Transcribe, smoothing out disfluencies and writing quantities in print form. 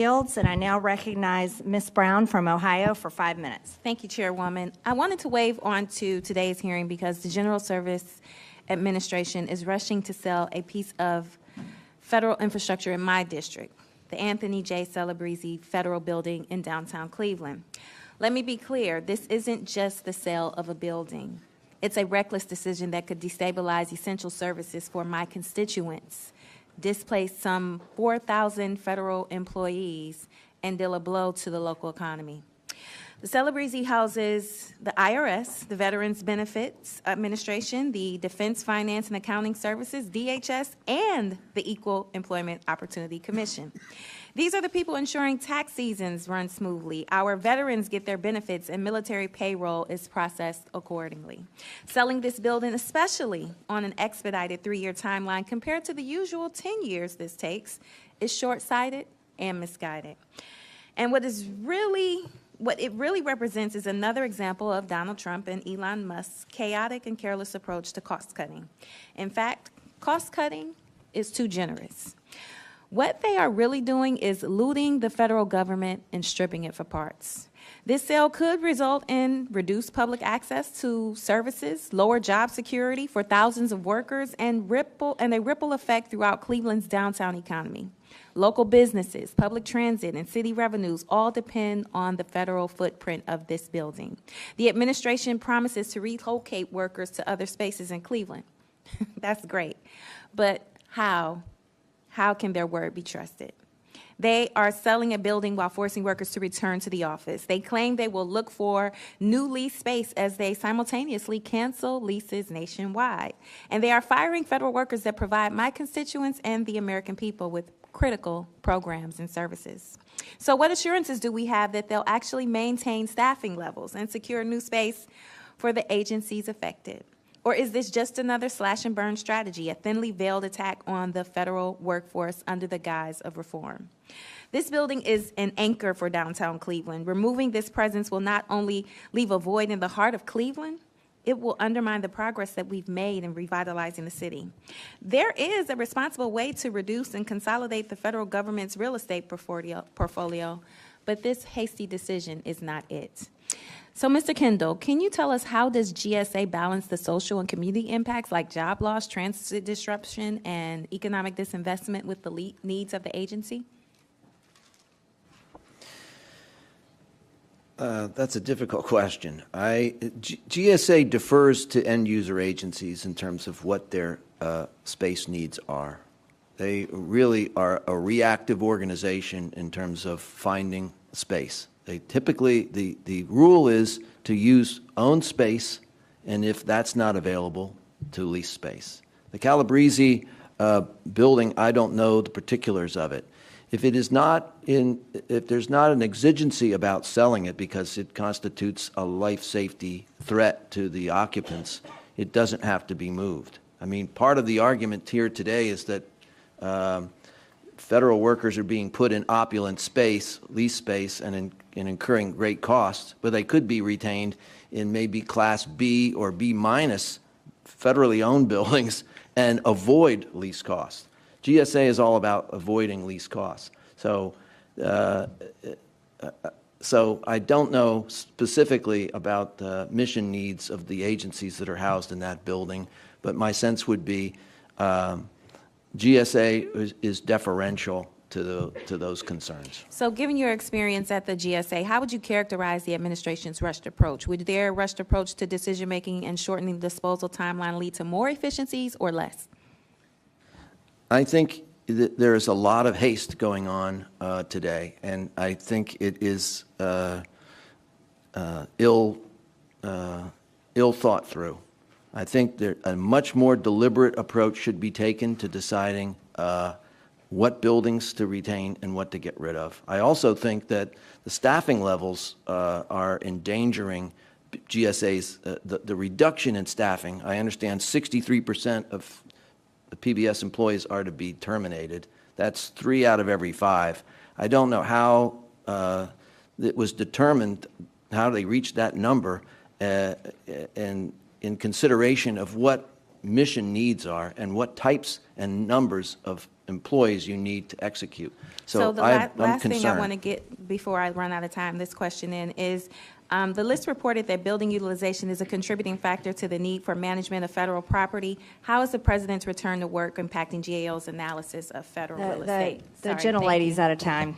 Fields, and I now recognize Ms. Brown from Ohio for 5 minutes. Thank you, Chairwoman. I wanted to waive on to today's hearing because the General Service Administration is rushing to sell a piece of federal infrastructure in my district, the Anthony J. Celebrezzi Federal Building in downtown Cleveland. Let me be clear, this isn't just the sale of a building. It's a reckless decision that could destabilize essential services for my constituents, displace some 4,000 federal employees, and deal a blow to the local economy. The Celebrezzi houses the IRS, the Veterans Benefits Administration, the Defense Finance and Accounting Services, DHS, and the Equal Employment Opportunity Commission. These are the people ensuring tax seasons run smoothly, our veterans get their benefits, and military payroll is processed accordingly. Selling this building, especially on an expedited 3-year timeline compared to the usual 10 years this takes, is short-sighted and misguided. And what it really represents is another example of Donald Trump and Elon Musk's chaotic and careless approach to cost-cutting. In fact, cost-cutting is too generous. What they are really doing is looting the federal government and stripping it for parts. This sale could result in reduced public access to services, lower job security for thousands of workers, and a ripple effect throughout Cleveland's downtown economy. Local businesses, public transit, and city revenues all depend on the federal footprint of this building. The administration promises to relocate workers to other spaces in Cleveland. That's great. But how? How can their word be trusted? They are selling a building while forcing workers to return to the office. They claim they will look for new lease space as they simultaneously cancel leases nationwide. And they are firing federal workers that provide my constituents and the American people with critical programs and services. So what assurances do we have that they'll actually maintain staffing levels and secure new space for the agencies affected? Or is this just another slash and burn strategy, a thinly veiled attack on the federal workforce under the guise of reform? This building is an anchor for downtown Cleveland. Removing this presence will not only leave a void in the heart of Cleveland, it will undermine the progress that we've made in revitalizing the city. There is a responsible way to reduce and consolidate the federal government's real estate portfolio, but this hasty decision is not it. So, Mr. Kendall, can you tell us how does GSA balance the social and community impacts like job loss, transit disruption, and economic disinvestment with the needs of the agency? That's a difficult question. GSA defers to end-user agencies in terms of what their space needs are. They really are a reactive organization in terms of finding space. They typically, the rule is to use own space, and if that's not available, to lease space. The Celebrezzi building, I don't know the particulars of it. If there's not an exigency about selling it because it constitutes a life safety threat to the occupants, it doesn't have to be moved. I mean, part of the argument here today is that federal workers are being put in opulent space, lease space, and incurring great costs, but they could be retained in maybe Class B or B minus federally owned buildings and avoid lease costs. GSA is all about avoiding lease costs. So I don't know specifically about the mission needs of the agencies that are housed in that building, but my sense would be GSA is deferential to those concerns. So given your experience at the GSA, how would you characterize the administration's rushed approach? Would their rushed approach to decision-making and shortening the disposal timeline lead to more efficiencies or less? I think that there is a lot of haste going on today, and I think it is ill thought through. I think that a much more deliberate approach should be taken to deciding what buildings to retain and what to get rid of. I also think that the staffing levels are endangering GSA's, the reduction in staffing. I understand 63% of the PBS employees are to be terminated. That's 3 out of every 5. I don't know how it was determined, how they reached that number, and in consideration of what mission needs are and what types and numbers of employees you need to execute. So the I'm last thing I concerned. want to get, before I run out of time, this question in, is the list reported that building utilization is a contributing factor to the need for management of federal property. How is the president's return to work impacting GAO's analysis of federal real estate? The Sorry, gentlelady's thank you. out of time.